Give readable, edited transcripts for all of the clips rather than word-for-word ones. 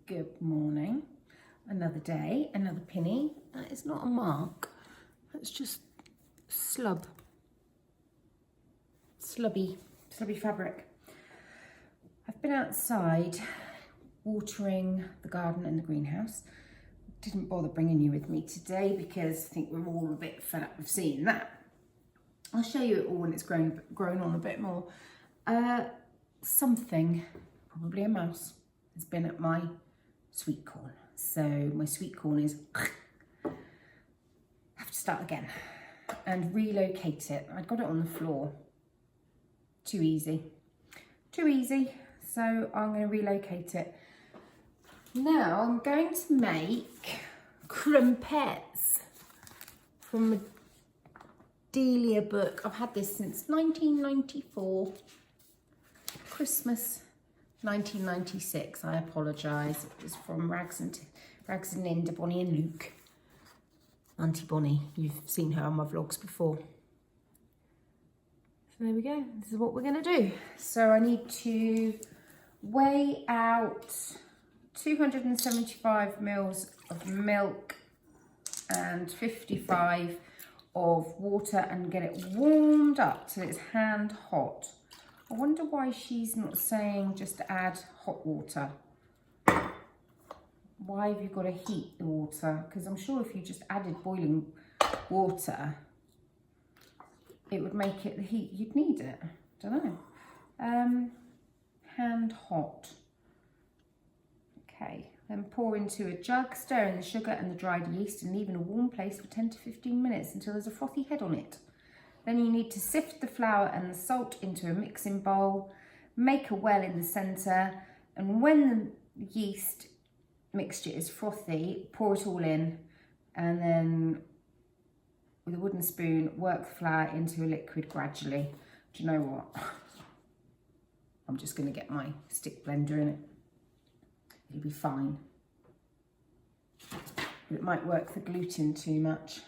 Good morning. Another day, another pinny. That is not a mark. That's just slubby fabric. I've been outside watering the garden and the greenhouse. Didn't bother bringing you with me today because I think we're all a bit fed up with seeing that. I'll show you it all when it's grown on a bit more. Something, probably a mouse, has been at my sweet corn. So my sweet corn is, have to start again and relocate it. I got it on the floor. Too easy. So I'm going to relocate it. Now I'm going to make crumpets from a Delia book. I've had this since 1994. Christmas 1996. I apologise. It was from Rags and Linda, Bonnie and Luke. Auntie Bonnie. You've seen her on my vlogs before. So there we go. This is what we're going to do. So I need to weigh out 275 mils of milk and 55 of water and get it warmed up till it's hand hot. I wonder why she's not saying just add hot water. Why have you got to heat the water? Because I'm sure if you just added boiling water, it would make it the heat you'd need it. Don't know. Hand hot. Okay, then pour into a jug, stir in the sugar and the dried yeast and leave in a warm place for 10 to 15 minutes until there's a frothy head on it. Then you need to sift the flour and the salt into a mixing bowl, make a well in the centre, and when the yeast mixture is frothy, pour it all in, and then with a wooden spoon, work the flour into a liquid gradually. Do you know what? I'm just going to get my stick blender in it. It'll be fine. But it might work the gluten too much.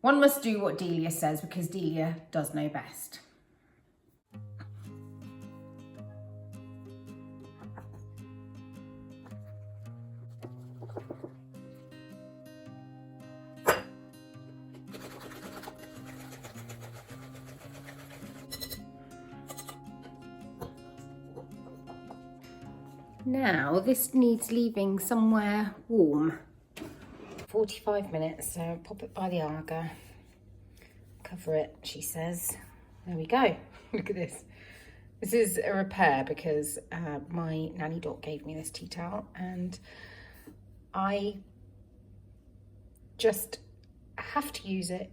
One must do what Delia says because Delia does know best. Now this needs leaving somewhere warm. 45 minutes, so pop it by the Arga, cover it, she says. There we go. Look at this. This is a repair because my nanny dot gave me this tea towel and I just have to use it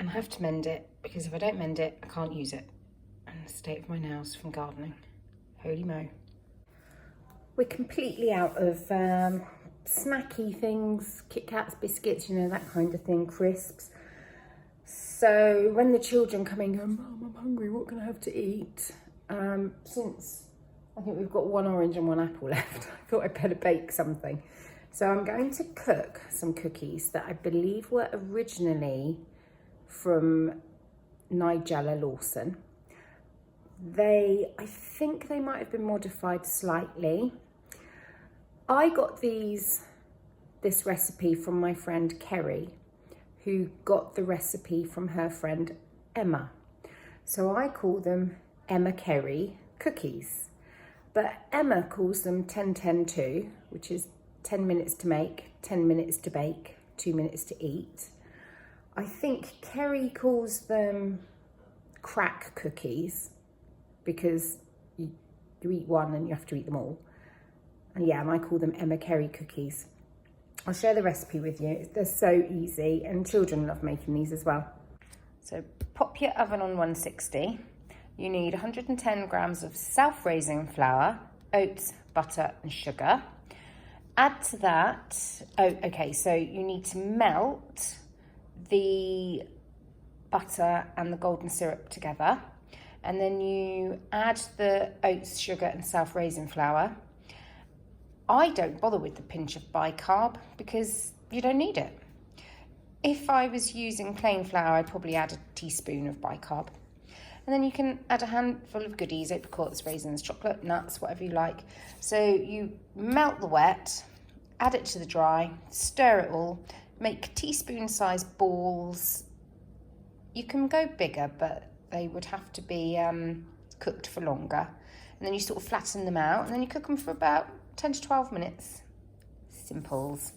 and I have to mend it because if I don't mend it, I can't use it. And the state of my nails from gardening. Holy mo. We're completely out of snacky things, Kit Kats, biscuits, you know, that kind of thing, crisps. So when the children come in and go, Mum, I'm hungry, what can I have to eat? Since I think we've got one orange and one apple left, I thought I'd better bake something. So I'm going to cook some cookies that I believe were originally from Nigella Lawson. I think they might have been modified slightly. I got this recipe from my friend Kerry, who got the recipe from her friend Emma. So I call them Emma Kerry cookies. But Emma calls them 10-10-2, which is 10 minutes to make, 10 minutes to bake, 2 minutes to eat. I think Kerry calls them crack cookies because you eat one and you have to eat them all. And yeah, and I call them Emma Kerry cookies. I'll share the recipe with you. They're so easy and children love making these as well. So pop your oven on 160. You need 110 grams of self-raising flour, oats, butter and sugar. Add to that, so you need to melt the butter and the golden syrup together. And then you add the oats, sugar and self-raising flour. I don't bother with the pinch of bicarb because you don't need it. If I was using plain flour, I'd probably add a teaspoon of bicarb. And then you can add a handful of goodies, apricots, raisins, chocolate, nuts, whatever you like. So you melt the wet, add it to the dry, stir it all, make teaspoon-sized balls. You can go bigger, but they would have to be cooked for longer. And then you sort of flatten them out, and then you cook them for about 10 to 12 minutes. Simples.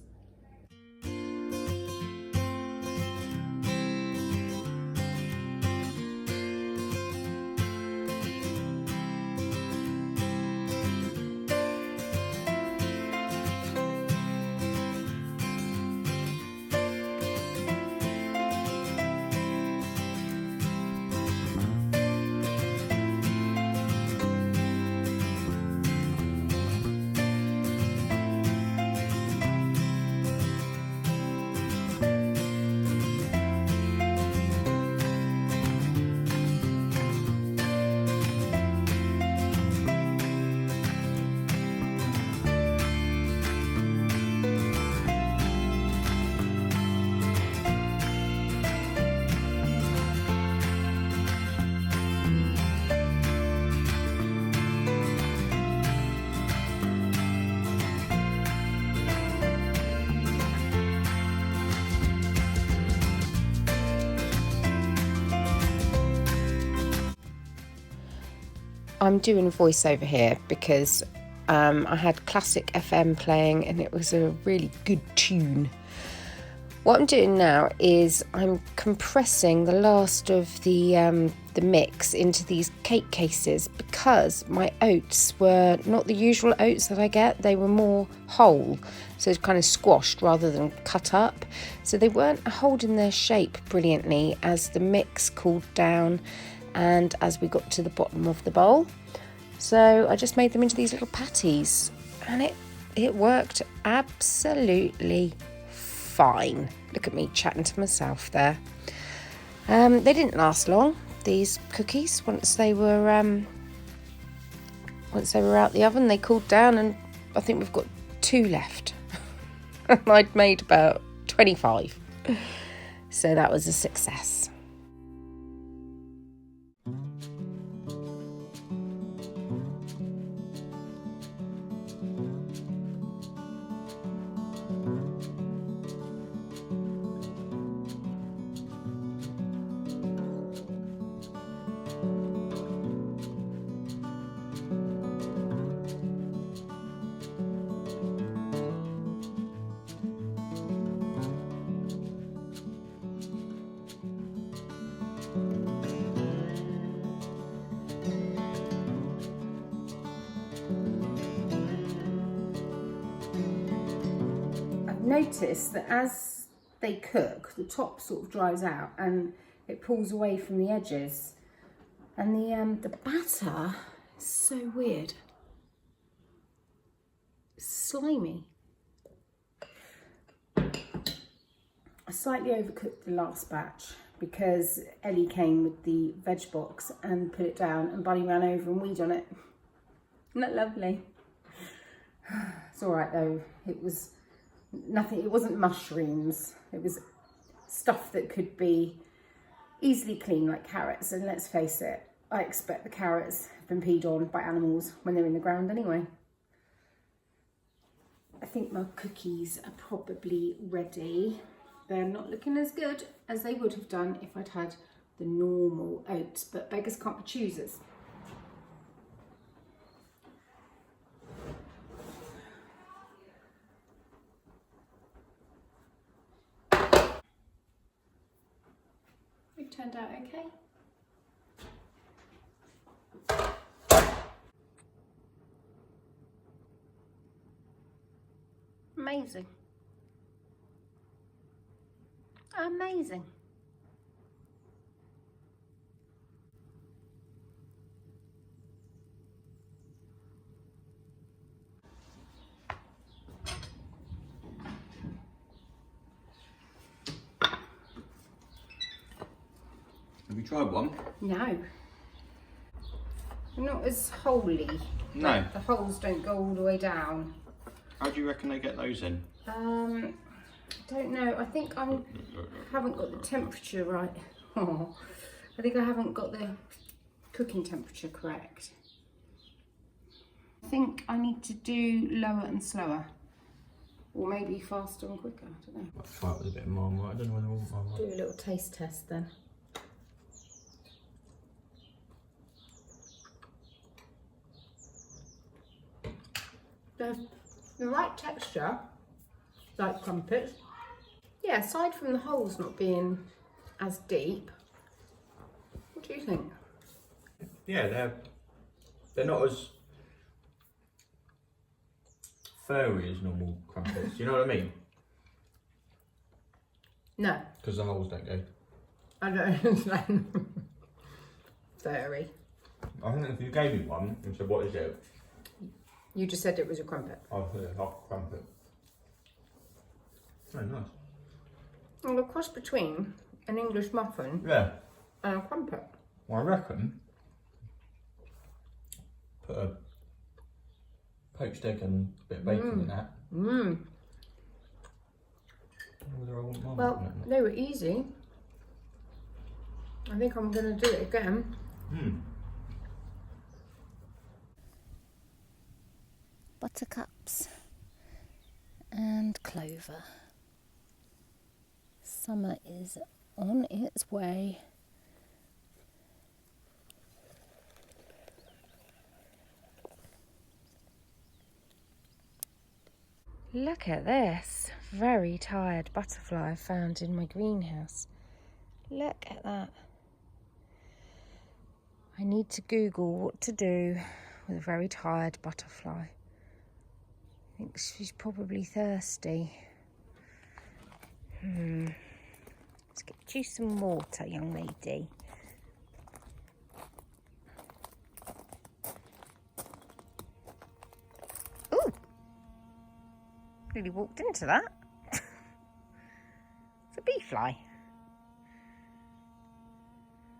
I'm doing a voiceover here because I had classic FM playing and it was a really good tune. What I'm doing now is I'm compressing the last of the mix into these cake cases because my oats were not the usual oats that I get. They were more whole, so kind of squashed rather than cut up. So they weren't holding their shape brilliantly as the mix cooled down and as we got to the bottom of the bowl. So I just made them into these little patties and it worked absolutely fine. Look at me chatting to myself there. They didn't last long, these cookies. Once they were out the oven, they cooled down, and I think we've got 2 left. I'd made about 25, so that was a success. Notice that as they cook, the top sort of dries out and it pulls away from the edges, and the batter is so weird, slimy. I slightly overcooked the last batch because Ellie came with the veg box and put it down, and Bunny ran over and weed on it. Isn't that lovely? It's all right though. It was nothing, it wasn't mushrooms, it was stuff that could be easily cleaned, like carrots, and let's face it, I expect the carrots have been peed on by animals when they're in the ground anyway. I think my cookies are probably ready. They're not looking as good as they would have done if I'd had the normal oats, but beggars can't be choosers. Turned out okay. Amazing. Amazing. Have you tried one? No. Not as holy. No. Like the holes don't go all the way down. How do you reckon they get those in? I don't know. I think I haven't got the temperature right. Oh, I think I haven't got the cooking temperature correct. I think I need to do lower and slower. Or maybe faster and quicker, I don't know. I'll try it with a bit of Marmite. I don't know whether I want Marmite. Do a little taste test then. The right texture, like crumpets. Yeah, aside from the holes not being as deep, what do you think? Yeah, they're not as furry as normal crumpets. Do you know what I mean? No. Because the holes don't go. I don't understand. Furry. I think if you gave me one and said, what is it? You just said it was a crumpet. I'll say a hot crumpet. Oh, nice. Well, a cross between an English muffin Yeah. and a crumpet. Well, I reckon put a poached egg and a bit of bacon in that. Mmm. Whether I want Marmite Well, in it. they were easy. I think I'm going to do it again. Buttercups and clover. Summer is on its way. Look at this very tired butterfly I found in my greenhouse. Look at that. I need to Google what to do with a very tired butterfly. I think she's probably thirsty. Let's get you some water, young lady. Ooh! Really walked into that. It's a bee fly.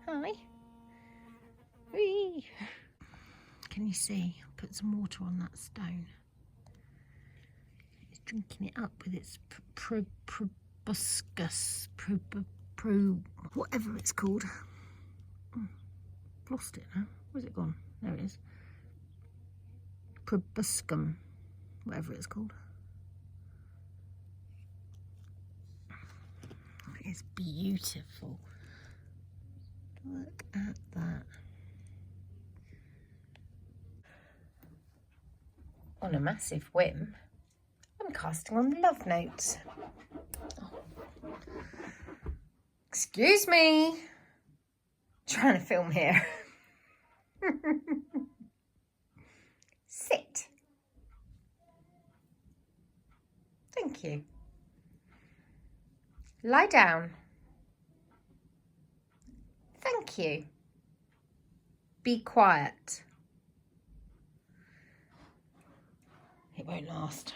Hi. Whee! Can you see? I'll put some water on that stone. It's drinking it up with its proboscis, whatever it's called. I've lost it now. Where's it gone? There it is. Proboscum, whatever it's called. It's beautiful. Look at that. On a massive whim, I'm casting on the love notes. Oh. Excuse me. Trying to film here. Sit. Thank you. Lie down. Thank you. Be quiet. It won't last.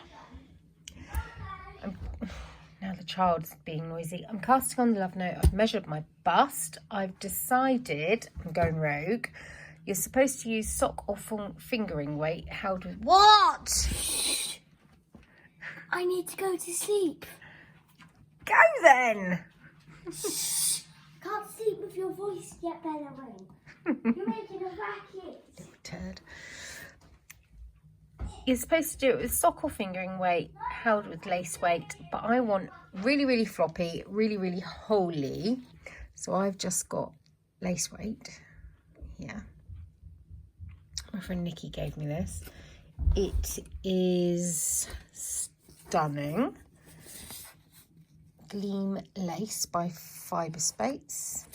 Now the child's being noisy. I'm casting on the love note. I've measured my bust. I've decided, I'm going rogue, you're supposed to use sock or fingering weight held with... What? I need to go to sleep. Go then! Can't sleep with your voice yet, Bella Wing. You're making a racket. Little turd. You're supposed to do it with sock or fingering weight held with lace weight, but I want really, really floppy, really, really holy. So I've just got lace weight. Yeah. My friend Nikki gave me this. It is stunning. Gleam lace by Fibre Space.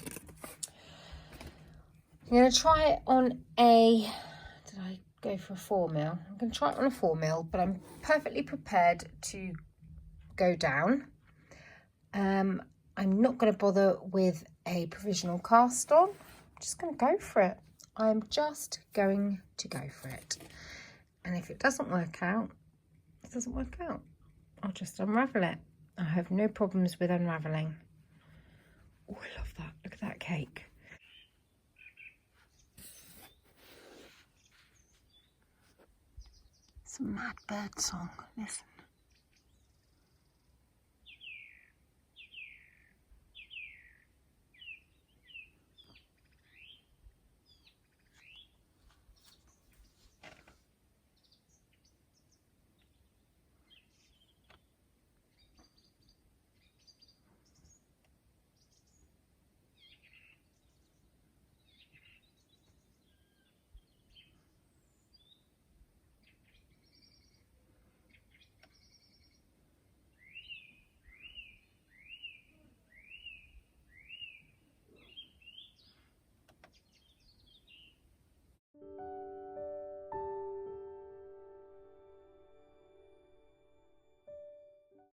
I'm going to try it on a... Did I go for a 4mm? I'm going to try it on a 4mm, but I'm perfectly prepared to go down. I'm not going to bother with a provisional cast on. I'm just going to go for it. I'm just going to go for it. And if it doesn't work out, it doesn't work out. I'll just unravel it. I have no problems with unravelling. Oh, I love that. Look at that cake. Some mad bird song. Listen.